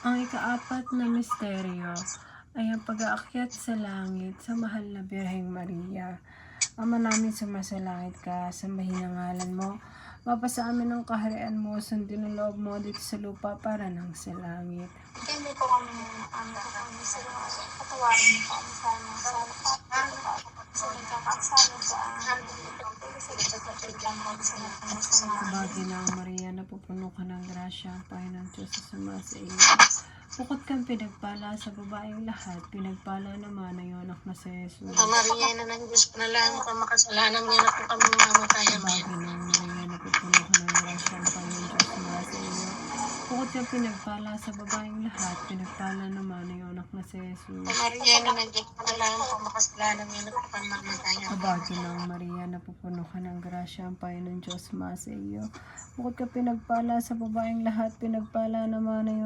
Ang ikaapat na misteryo ay ang pag-aakyat sa langit sa mahal na Birheng Maria. Ama namin sumasalangit ka, sambahin ang ngalan mo, mapasa amin ang kaharian mo, sundin ang loob mo dito sa lupa para nang sa langit. Hindi po kami kami sa katawarin mo kami sa sa nagkakasalo sa Kabagi na ang Maria, napupuno ka ng grasya, ang Panginoon Diyos sa sama sa iyo. Bukod kang pinagpala sa babaeng lahat, pinagpala naman ang iyong anak na si Jesus. Maria na ng Diyos, panalangin ka makasalanan niya na po kami mamatayan Kabagi ngayon. na ang Maria, napupuno ka ng grasya, ang Panginoon Diyos sa sama sa iyo. Bukod kang pinagpala sa babaeng lahat, pinagpala naman ang iyong anak na si Jesus. Maria na ng Diyos, panalangin ka makasalanan niya na po kami mamatayan. Kabagi ng Maria, napupuno ka ng grasya, ang Panginoon Diyos sama sa iyo. Bukod ka pinagpala sa babaeng lahat, pinagpala naman ang iyong